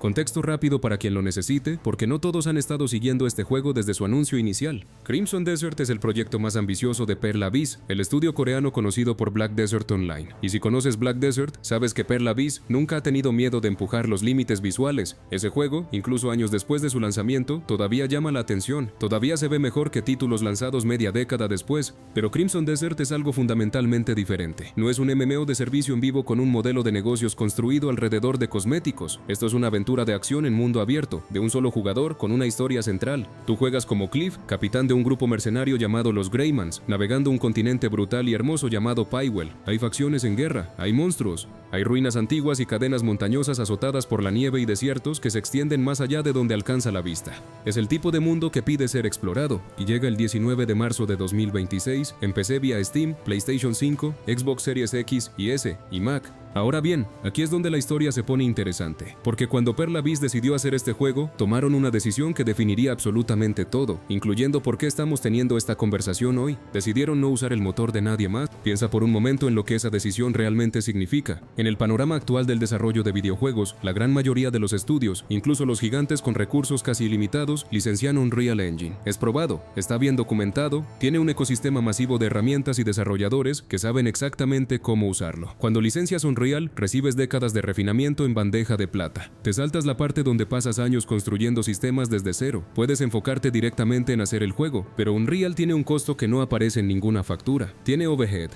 Contexto rápido para quien lo necesite, porque no todos han estado siguiendo este juego desde su anuncio inicial. Crimson Desert es el proyecto más ambicioso de Pearl Abyss, el estudio coreano conocido por Black Desert Online. Y si conoces Black Desert, sabes que Pearl Abyss nunca ha tenido miedo de empujar los límites visuales. Ese juego, incluso años después de su lanzamiento, todavía llama la atención, todavía se ve mejor que títulos lanzados media década después, pero Crimson Desert es algo fundamentalmente diferente. No es un MMO de servicio en vivo con un modelo de negocios construido alrededor de cosméticos. Esto es una aventura de acción en mundo abierto, de un solo jugador con una historia central. Tú juegas como Cliff, capitán de un grupo mercenario llamado los Greymans, navegando un continente brutal y hermoso llamado Pywell. Hay facciones en guerra, hay monstruos, hay ruinas antiguas y cadenas montañosas azotadas por la nieve y desiertos que se extienden más allá de donde alcanza la vista. Es el tipo de mundo que pide ser explorado, y llega el 19 de marzo de 2026 en PC vía Steam, PlayStation 5, Xbox Series X y S y Mac. Ahora bien, aquí es donde la historia se pone interesante, porque cuando Pearl Abyss decidió hacer este juego, tomaron una decisión que definiría absolutamente todo, incluyendo por qué estamos teniendo esta conversación hoy. Decidieron no usar el motor de nadie más. Piensa por un momento en lo que esa decisión realmente significa. En el panorama actual del desarrollo de videojuegos, la gran mayoría de los estudios, incluso los gigantes con recursos casi ilimitados, licencian Unreal Engine. Es probado, está bien documentado, tiene un ecosistema masivo de herramientas y desarrolladores que saben exactamente cómo usarlo. Cuando licencias Unreal, recibes décadas de refinamiento en bandeja de plata. Te saltas la parte donde pasas años construyendo sistemas desde cero. Puedes enfocarte directamente en hacer el juego, pero Unreal tiene un costo que no aparece en ninguna factura. Tiene overhead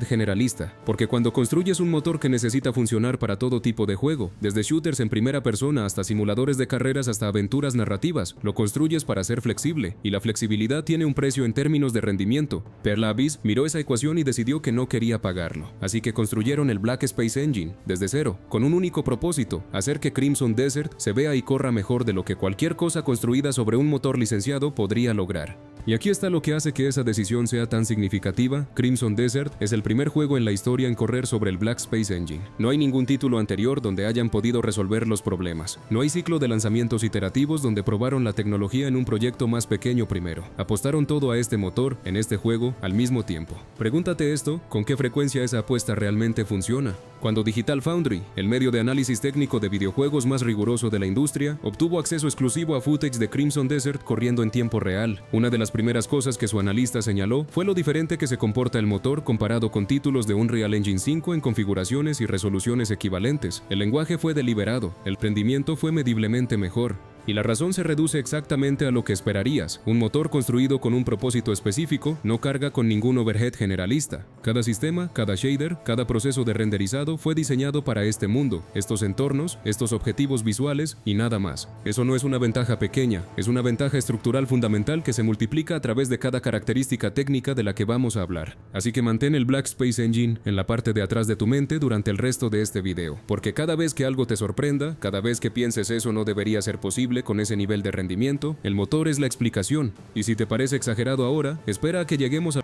generalista, porque cuando construyes un motor que necesita funcionar para todo tipo de juego, desde shooters en primera persona hasta simuladores de carreras hasta aventuras narrativas, lo construyes para ser flexible, y la flexibilidad tiene un precio en términos de rendimiento. Pearl Abyss miró esa ecuación y decidió que no quería pagarlo, así que construyeron el Black Space Engine desde cero, con un único propósito: hacer que Crimson Desert se vea y corra mejor de lo que cualquier cosa construida sobre un motor licenciado podría lograr. Y aquí está lo que hace que esa decisión sea tan significativa. Crimson Desert es el primer juego en la historia en correr sobre el Black Space Engine. No hay ningún título anterior donde hayan podido resolver los problemas. No hay ciclo de lanzamientos iterativos donde probaron la tecnología en un proyecto más pequeño primero. Apostaron todo a este motor, en este juego, al mismo tiempo. Pregúntate esto: ¿con qué frecuencia esa apuesta realmente funciona? Cuando Digital Foundry, el medio de análisis técnico de videojuegos más riguroso de la industria, obtuvo acceso exclusivo a footage de Crimson Desert corriendo en tiempo real, una de las primeras cosas que su analista señaló fue lo diferente que se comporta el motor comparado con títulos de Unreal Engine 5 en configuraciones y resoluciones equivalentes. El lenguaje fue deliberado, el rendimiento fue mediblemente mejor. Y la razón se reduce exactamente a lo que esperarías. Un motor construido con un propósito específico no carga con ningún overhead generalista. Cada sistema, cada shader, cada proceso de renderizado fue diseñado para este mundo, estos entornos, estos objetivos visuales y nada más. Eso no es una ventaja pequeña, es una ventaja estructural fundamental que se multiplica a través de cada característica técnica de la que vamos a hablar. Así que mantén el Black Space Engine en la parte de atrás de tu mente durante el resto de este video, porque cada vez que algo te sorprenda, cada vez que pienses eso no debería ser posible con ese nivel de rendimiento, el motor es la explicación. Y si te parece exagerado ahora, espera a que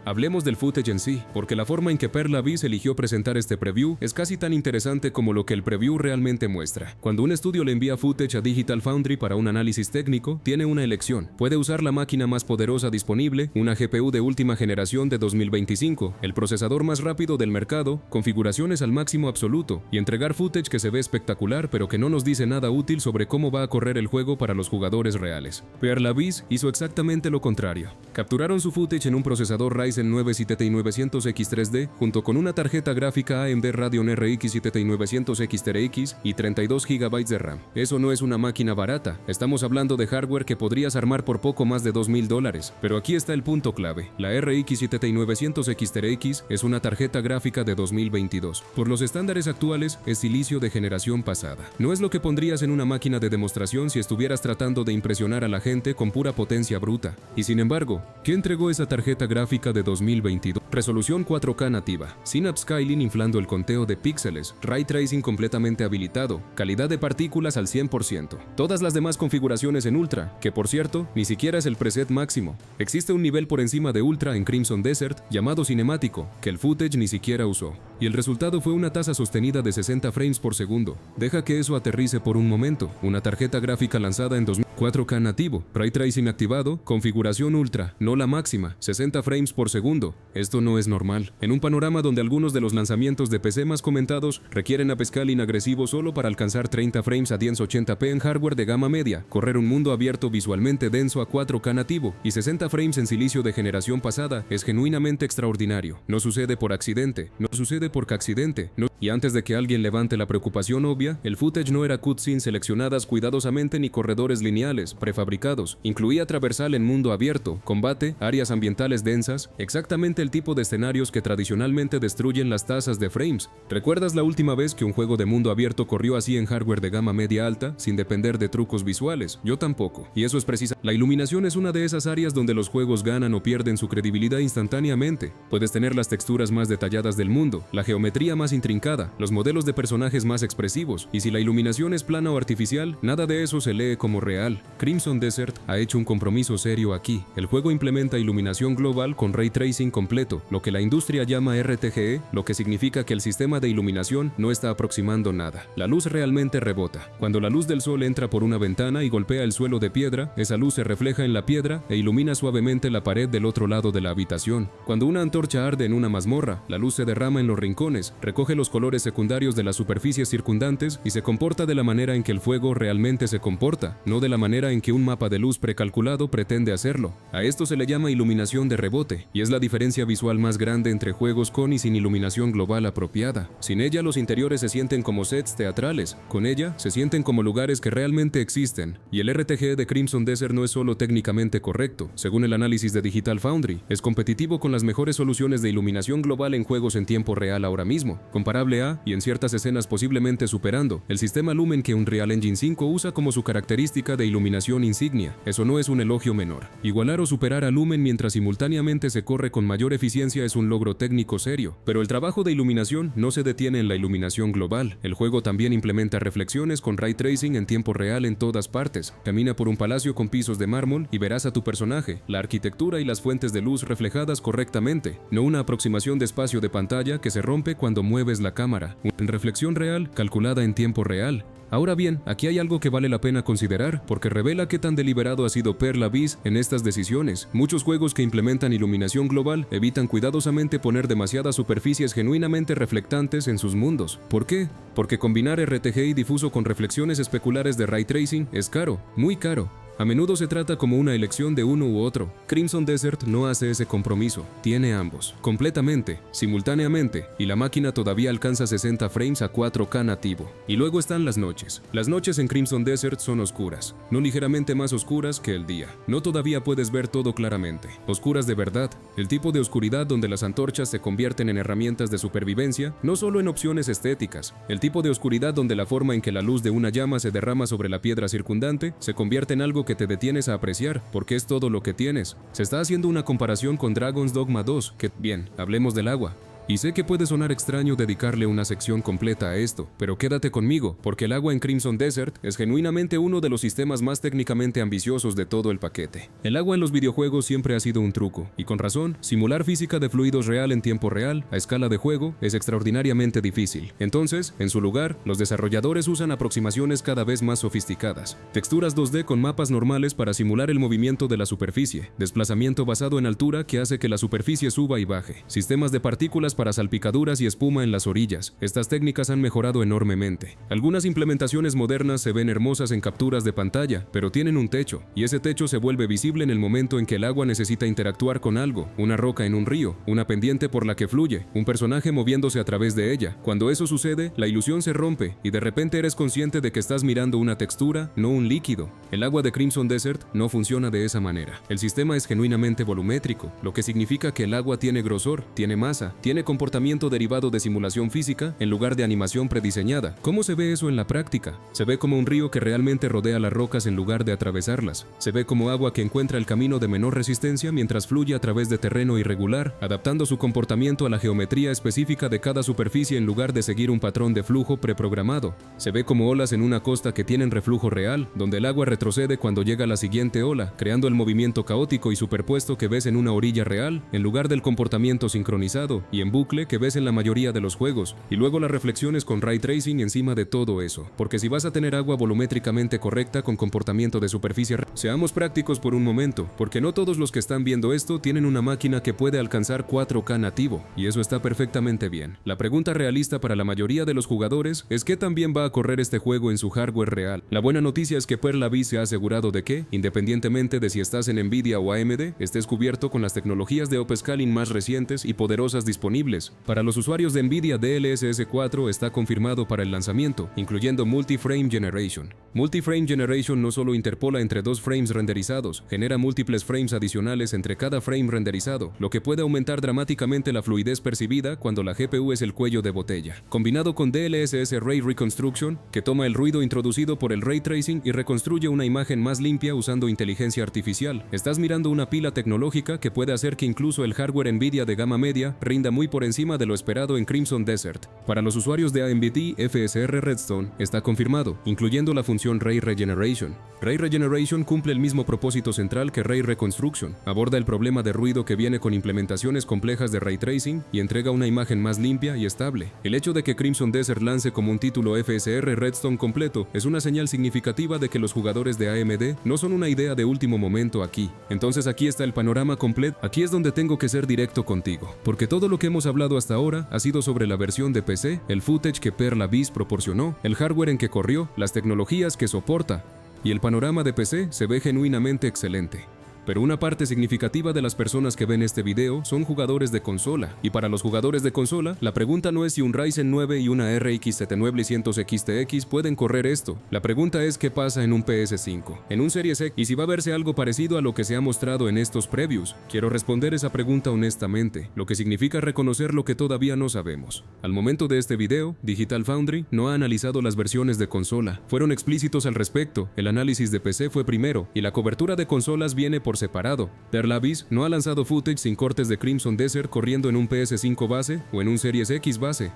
hablemos del footage en sí, porque la forma en que Pearl Abyss eligió presentar este preview es casi tan interesante como lo que el preview realmente muestra. Cuando un estudio le envía footage a Digital Foundry para un análisis técnico, tiene una elección. Puede usar la máquina más poderosa disponible, una GPU de última generación de 2025, el procesador más rápido del mercado, configuraciones al máximo absoluto, y entregar footage que se ve espectacular pero que no nos dice nada útil sobre cómo va a correr el juego para los jugadores reales. Pearl Abyss hizo exactamente lo contrario. Capturaron su footage en un procesador Ryzen 9 7900X3D junto con una tarjeta gráfica AMD Radeon RX 7900X TRX y 32 GB de RAM. Eso no es una máquina barata, estamos hablando de hardware que podrías armar por poco más de $2000, pero aquí está el punto clave. La RX 7900X TRX es una tarjeta gráfica de 2022. Por los estándares actuales, es silicio de generación pasada. No es lo que pondrías en una máquina de demostración si estuvieras tratando de impresionar a la gente con pura potencia bruta. Y sin embargo, ¿qué entregó esa tarjeta gráfica de 2022? Resolución 4K nativa, Synapse Scaling inflando el conteo de píxeles, Ray Tracing completamente habilitado, calidad de partículas al 100%. Todas las demás configuraciones en Ultra, que por cierto, ni siquiera es el preset máximo. Existe un nivel por encima de Ultra en Crimson Desert, llamado cinemático, que el footage ni siquiera usó. Y el resultado fue una tasa sostenida de 60 frames por segundo. Deja que eso aterrice por un momento. Una tarjeta gráfica lanzada en 2000 4K nativo, Ray Tracing activado, configuración ultra, no la máxima, 60 frames por segundo. Esto no es normal. En un panorama donde algunos de los lanzamientos de PC más comentados requieren upscaling agresivo solo para alcanzar 30 frames a 1080p en hardware de gama media, correr un mundo abierto visualmente denso a 4K nativo y 60 frames en silicio de generación pasada es genuinamente extraordinario. No sucede por accidente, no sucede por accidente, no. Y antes de que alguien levante la preocupación obvia, el footage no era cutscenes seleccionadas cuidadosamente ni corredores lineales, prefabricados. Incluía traversal en mundo abierto, combate, áreas ambientales densas, exactamente el tipo de escenarios que tradicionalmente destruyen las tasas de frames. ¿Recuerdas la última vez que un juego de mundo abierto corrió así en hardware de gama media alta, sin depender de trucos visuales? Yo tampoco. Y eso es precisa. La iluminación es una de esas áreas donde los juegos ganan o pierden su credibilidad instantáneamente. Puedes tener las texturas más detalladas del mundo, la geometría más intrincada, los modelos de personajes más expresivos, y si la iluminación es plana o artificial, nada de eso se lee como real. Crimson Desert ha hecho un compromiso serio aquí. El juego implementa iluminación global con Ray Tracing completo, lo que la industria llama RTGE, lo que significa que el sistema de iluminación no está aproximando nada. La luz realmente rebota. Cuando la luz del sol entra por una ventana y golpea el suelo de piedra, esa luz se refleja en la piedra e ilumina suavemente la pared del otro lado de la habitación. Cuando una antorcha arde en una mazmorra, la luz se derrama en los rincones, recoge los colores secundarios de las superficies circundantes y se comporta de la manera en que el fuego realmente se comporta, no de la manera en que un mapa de luz precalculado pretende hacerlo. A esto se le llama iluminación de rebote, y es la diferencia visual más grande entre juegos con y sin iluminación global apropiada. Sin ella, los interiores se sienten como sets teatrales, con ella, se sienten como lugares que realmente existen. Y el RTG de Crimson Desert no es solo técnicamente correcto, según el análisis de Digital Foundry, es competitivo con las mejores soluciones de iluminación global en juegos en tiempo real ahora mismo, comparable a, y en ciertas escenas posiblemente superando, el sistema Lumen que Unreal Engine 5 usa como su característica de iluminación insignia. Eso no es un elogio menor. Igualar o superar a Lumen mientras simultáneamente se corre con mayor eficiencia es un logro técnico serio, pero el trabajo de iluminación no se detiene en la iluminación global. El juego también implementa reflexiones con Ray Tracing en tiempo real en todas partes. Camina por un palacio con pisos de mármol y verás a tu personaje, la arquitectura y las fuentes de luz reflejadas correctamente, no una aproximación de espacio de pantalla que se rompe cuando mueves la cámara. En reflexión real, calculada en tiempo real. Ahora bien, aquí hay algo que vale la pena considerar, porque revela qué tan deliberado ha sido Pearl Abyss en estas decisiones. Muchos juegos que implementan iluminación global evitan cuidadosamente poner demasiadas superficies genuinamente reflectantes en sus mundos. ¿Por qué? Porque combinar RTGI difuso con reflexiones especulares de Ray Tracing es caro, muy caro. A menudo se trata como una elección de uno u otro. Crimson Desert no hace ese compromiso, tiene ambos, completamente, simultáneamente, y la máquina todavía alcanza 60 frames a 4K nativo. Y luego están las noches. Las noches en Crimson Desert son oscuras, no ligeramente más oscuras que el día. No todavía puedes ver todo claramente. Oscuras de verdad, el tipo de oscuridad donde las antorchas se convierten en herramientas de supervivencia, no solo en opciones estéticas. El tipo de oscuridad donde la forma en que la luz de una llama se derrama sobre la piedra circundante se convierte en algo que te detienes a apreciar, porque es todo lo que tienes. Se está haciendo una comparación con Dragon's Dogma 2, que, bien, hablemos del agua. Y sé que puede sonar extraño dedicarle una sección completa a esto, pero quédate conmigo, porque el agua en Crimson Desert es genuinamente uno de los sistemas más técnicamente ambiciosos de todo el paquete. El agua en los videojuegos siempre ha sido un truco, y con razón, simular física de fluidos real en tiempo real, a escala de juego, es extraordinariamente difícil. Entonces, en su lugar, los desarrolladores usan aproximaciones cada vez más sofisticadas. Texturas 2D con mapas normales para simular el movimiento de la superficie, desplazamiento basado en altura que hace que la superficie suba y baje, sistemas de partículas para salpicaduras y espuma en las orillas. Estas técnicas han mejorado enormemente. Algunas implementaciones modernas se ven hermosas en capturas de pantalla, pero tienen un techo, y ese techo se vuelve visible en el momento en que el agua necesita interactuar con algo, una roca en un río, una pendiente por la que fluye, un personaje moviéndose a través de ella. Cuando eso sucede, la ilusión se rompe, y de repente eres consciente de que estás mirando una textura, no un líquido. El agua de Crimson Desert no funciona de esa manera. El sistema es genuinamente volumétrico, lo que significa que el agua tiene grosor, tiene masa, tiene comportamiento derivado de simulación física en lugar de animación prediseñada. ¿Cómo se ve eso en la práctica? Se ve como un río que realmente rodea las rocas en lugar de atravesarlas. Se ve como agua que encuentra el camino de menor resistencia mientras fluye a través de terreno irregular, adaptando su comportamiento a la geometría específica de cada superficie en lugar de seguir un patrón de flujo preprogramado. Se ve como olas en una costa que tienen reflujo real, donde el agua retrocede cuando llega a la siguiente ola, creando el movimiento caótico y superpuesto que ves en una orilla real, en lugar del comportamiento sincronizado y en en bucle que ves en la mayoría de los juegos, y luego las reflexiones con ray tracing encima de todo eso, porque si vas a tener agua volumétricamente correcta con comportamiento de superficie, seamos prácticos por un momento, porque no todos los que están viendo esto tienen una máquina que puede alcanzar 4K nativo, y eso está perfectamente bien. La pregunta realista para la mayoría de los jugadores es ¿qué tan bien va a correr este juego en su hardware real? La buena noticia es que Perla B se ha asegurado de que, independientemente de si estás en Nvidia o AMD, estés cubierto con las tecnologías de upscaling más recientes y poderosas disponibles. Para los usuarios de Nvidia, DLSS 4 está confirmado para el lanzamiento, incluyendo Multi-Frame Generation. Multi-Frame Generation no solo interpola entre dos frames renderizados, genera múltiples frames adicionales entre cada frame renderizado, lo que puede aumentar dramáticamente la fluidez percibida cuando la GPU es el cuello de botella. Combinado con DLSS Ray Reconstruction, que toma el ruido introducido por el ray tracing y reconstruye una imagen más limpia usando inteligencia artificial, estás mirando una pila tecnológica que puede hacer que incluso el hardware Nvidia de gama media rinda muy por encima de lo esperado en Crimson Desert. Para los usuarios de AMD, FSR Redstone está confirmado, incluyendo la función Ray Regeneration. Ray Regeneration cumple el mismo propósito central que Ray Reconstruction, aborda el problema de ruido que viene con implementaciones complejas de ray tracing y entrega una imagen más limpia y estable. El hecho de que Crimson Desert lance como un título FSR Redstone completo es una señal significativa de que los jugadores de AMD no son una idea de último momento aquí. Entonces aquí está el panorama completo. Aquí es donde tengo que ser directo contigo, porque todo lo que hemos hablado hasta ahora ha sido sobre la versión de PC, el footage que Perla Biz proporcionó, el hardware en que corrió, las tecnologías que soporta, y el panorama de PC se ve genuinamente excelente. Pero una parte significativa de las personas que ven este video son jugadores de consola, y para los jugadores de consola, la pregunta no es si un Ryzen 9 y una RX 7900 XTX pueden correr esto. La pregunta es qué pasa en un PS5, en un Series X, y si va a verse algo parecido a lo que se ha mostrado en estos previews. Quiero responder esa pregunta honestamente, lo que significa reconocer lo que todavía no sabemos. Al momento de este video, Digital Foundry no ha analizado las versiones de consola. Fueron explícitos al respecto, el análisis de PC fue primero, y la cobertura de consolas viene por separado. Perla Biz no ha lanzado footage sin cortes de Crimson Desert corriendo en un PS5 base o en un Series X base.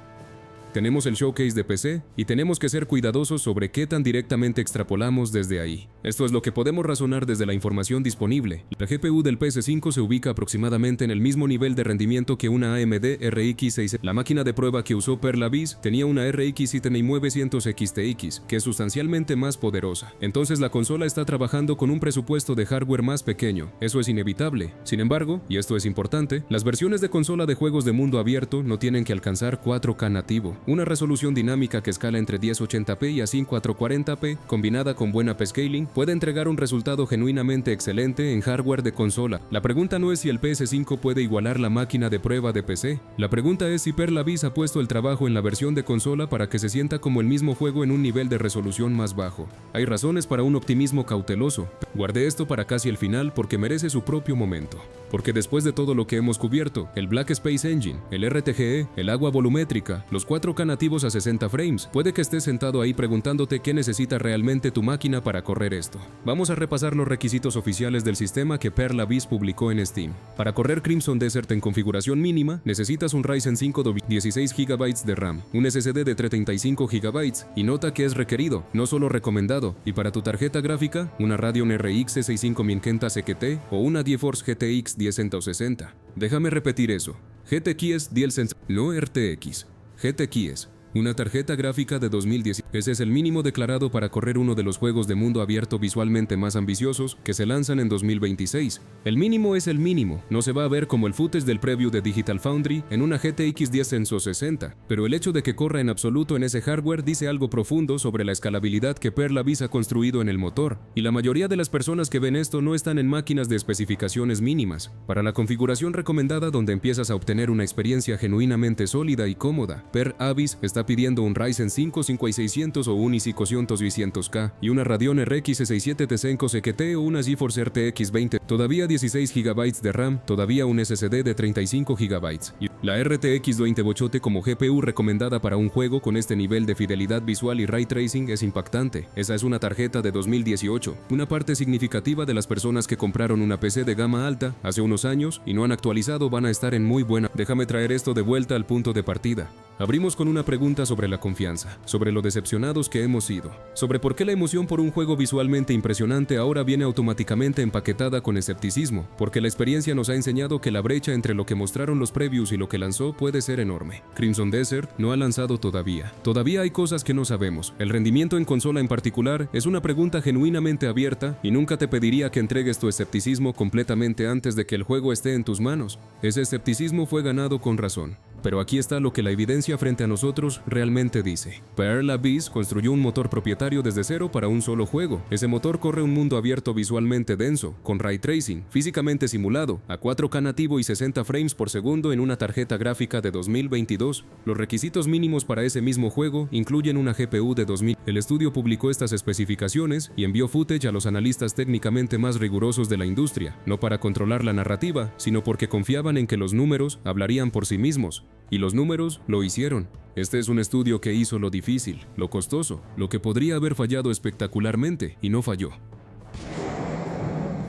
Tenemos el showcase de PC y tenemos que ser cuidadosos sobre qué tan directamente extrapolamos desde ahí. Esto es lo que podemos razonar desde la información disponible. La GPU del PS5 se ubica aproximadamente en el mismo nivel de rendimiento que una AMD RX 6. La máquina de prueba que usó Perla Biz tenía una RX 7900 XTX, que es sustancialmente más poderosa. Entonces la consola está trabajando con un presupuesto de hardware más pequeño. Eso es inevitable. Sin embargo, y esto es importante, las versiones de consola de juegos de mundo abierto no tienen que alcanzar 4K nativo. Una resolución dinámica que escala entre 1080p y así 440p, combinada con buen upscaling, puede entregar un resultado genuinamente excelente en hardware de consola. La pregunta no es si el PS5 puede igualar la máquina de prueba de PC. La pregunta es si Perla Biz ha puesto el trabajo en la versión de consola para que se sienta como el mismo juego en un nivel de resolución más bajo. Hay razones para un optimismo cauteloso. Guardé esto para casi el final porque merece su propio momento. Porque después de todo lo que hemos cubierto, el Black Space Engine, el RTGE, el agua volumétrica, los 4K nativos a 60 frames, puede que estés sentado ahí preguntándote qué necesita realmente tu máquina para correr esto. Vamos a repasar los requisitos oficiales del sistema que Perla Biz publicó en Steam. Para correr Crimson Desert en configuración mínima, necesitas un Ryzen 5 de 16 GB de RAM, un SSD de 35 GB, y nota que es requerido, no solo recomendado, y para tu tarjeta gráfica, una Radeon RX 6500 XT o una GeForce GTX 1060. Déjame repetir eso. GTX 1060, no RTX. GTX, una tarjeta gráfica de 2010. Ese es el mínimo declarado para correr uno de los juegos de mundo abierto visualmente más ambiciosos que se lanzan en 2026. El mínimo es el mínimo, no se va a ver como el footage del preview de Digital Foundry en una GTX 1060, pero el hecho de que corra en absoluto en ese hardware dice algo profundo sobre la escalabilidad que Perla Biz ha construido en el motor, y la mayoría de las personas que ven esto no están en máquinas de especificaciones mínimas. Para la configuración recomendada donde empiezas a obtener una experiencia genuinamente sólida y cómoda, Perla Biz está pidiendo un Ryzen 5 5600 o un i5 900K y una Radeon RX 6700 XT o una GeForce RTX 20, todavía 16 GB de RAM, todavía un SSD de 35 GB. Y la RTX 20 bochote como GPU recomendada para un juego con este nivel de fidelidad visual y ray tracing es impactante. Esa es una tarjeta de 2018. Una parte significativa de las personas que compraron una PC de gama alta hace unos años y no han actualizado van a estar en muy buena. Déjame traer esto de vuelta al punto de partida. Abrimos con una pregunta sobre la confianza, sobre lo decepcionados que hemos sido, sobre por qué la emoción por un juego visualmente impresionante ahora viene automáticamente empaquetada con escepticismo, porque la experiencia nos ha enseñado que la brecha entre lo que mostraron los previews y lo que lanzó puede ser enorme. Crimson Desert no ha lanzado todavía. Todavía hay cosas que no sabemos. El rendimiento en consola en particular es una pregunta genuinamente abierta y nunca te pediría que entregues tu escepticismo completamente antes de que el juego esté en tus manos. Ese escepticismo fue ganado con razón. Pero aquí está lo que la evidencia frente a nosotros realmente dice. Pearl Abyss construyó un motor propietario desde cero para un solo juego. Ese motor corre un mundo abierto visualmente denso, con ray tracing, físicamente simulado, a 4K nativo y 60 frames por segundo en una tarjeta gráfica de 2022. Los requisitos mínimos para ese mismo juego incluyen una GPU de 2000. El estudio publicó estas especificaciones y envió footage a los analistas técnicamente más rigurosos de la industria, no para controlar la narrativa, sino porque confiaban en que los números hablarían por sí mismos. Y los números lo hicieron. Este es un estudio que hizo lo difícil, lo costoso, lo que podría haber fallado espectacularmente, y no falló.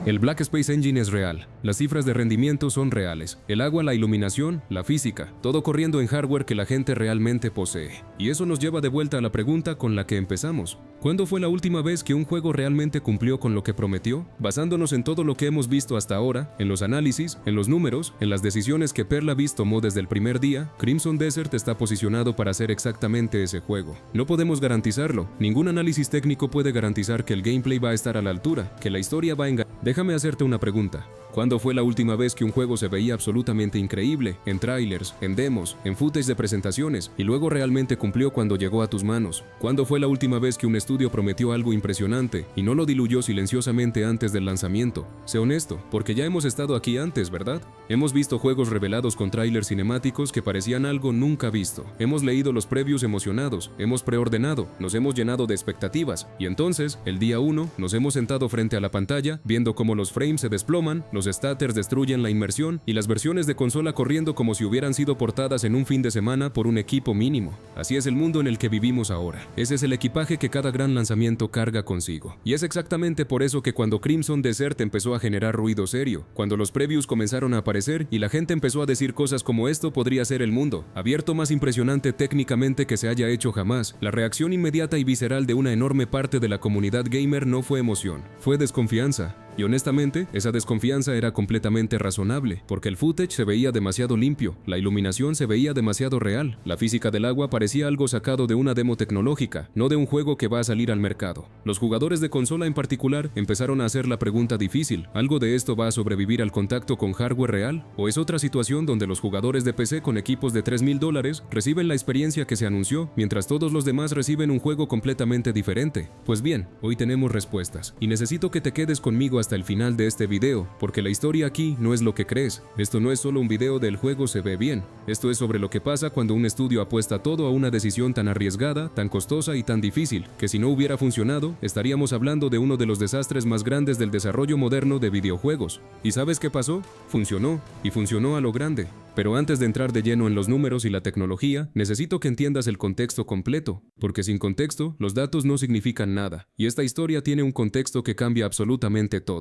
El Black Space Engine es real, las cifras de rendimiento son reales, el agua, la iluminación, la física, todo corriendo en hardware que la gente realmente posee. Y eso nos lleva de vuelta a la pregunta con la que empezamos. ¿Cuándo fue la última vez que un juego realmente cumplió con lo que prometió? Basándonos en todo lo que hemos visto hasta ahora, en los análisis, en los números, en las decisiones que Pearl Abyss tomó desde el primer día, Crimson Desert está posicionado para ser exactamente ese juego. No podemos garantizarlo, ningún análisis técnico puede garantizar que el gameplay va a estar a la altura, que la historia va a engañar. Déjame hacerte una pregunta. ¿Cuándo fue la última vez que un juego se veía absolutamente increíble, en trailers, en demos, en footage de presentaciones, y luego realmente cumplió cuando llegó a tus manos? ¿Cuándo fue la última vez que un estudio prometió algo impresionante y no lo diluyó silenciosamente antes del lanzamiento? Sé honesto, porque ya hemos estado aquí antes, ¿verdad? Hemos visto juegos revelados con trailers cinemáticos que parecían algo nunca visto. Hemos leído los previews emocionados, hemos preordenado, nos hemos llenado de expectativas, y entonces, el día 1, nos hemos sentado frente a la pantalla, viendo cómo los frames se desploman, los stutters destruyen la inmersión y las versiones de consola corriendo como si hubieran sido portadas en un fin de semana por un equipo mínimo. Así es el mundo en el que vivimos ahora. Ese es el equipaje que cada gran lanzamiento carga consigo. Y es exactamente por eso que cuando Crimson Desert empezó a generar ruido serio, cuando los previews comenzaron a aparecer y la gente empezó a decir cosas como esto podría ser el mundo abierto más impresionante técnicamente que se haya hecho jamás, la reacción inmediata y visceral de una enorme parte de la comunidad gamer no fue emoción, fue desconfianza. Y honestamente, esa desconfianza era completamente razonable, porque el footage se veía demasiado limpio, la iluminación se veía demasiado real, la física del agua parecía algo sacado de una demo tecnológica, no de un juego que va a salir al mercado. Los jugadores de consola en particular empezaron a hacer la pregunta difícil, ¿algo de esto va a sobrevivir al contacto con hardware real? ¿O es otra situación donde los jugadores de PC con equipos de $3,000 reciben la experiencia que se anunció, mientras todos los demás reciben un juego completamente diferente? Pues bien, hoy tenemos respuestas, y necesito que te quedes conmigo hasta el final de este video, porque la historia aquí no es lo que crees. Esto no es solo un video del juego se ve bien. Esto es sobre lo que pasa cuando un estudio apuesta todo a una decisión tan arriesgada, tan costosa y tan difícil, que si no hubiera funcionado, estaríamos hablando de uno de los desastres más grandes del desarrollo moderno de videojuegos. ¿Y sabes qué pasó? Funcionó, y funcionó a lo grande. Pero antes de entrar de lleno en los números y la tecnología, necesito que entiendas el contexto completo, porque sin contexto, los datos no significan nada, y esta historia tiene un contexto que cambia absolutamente todo.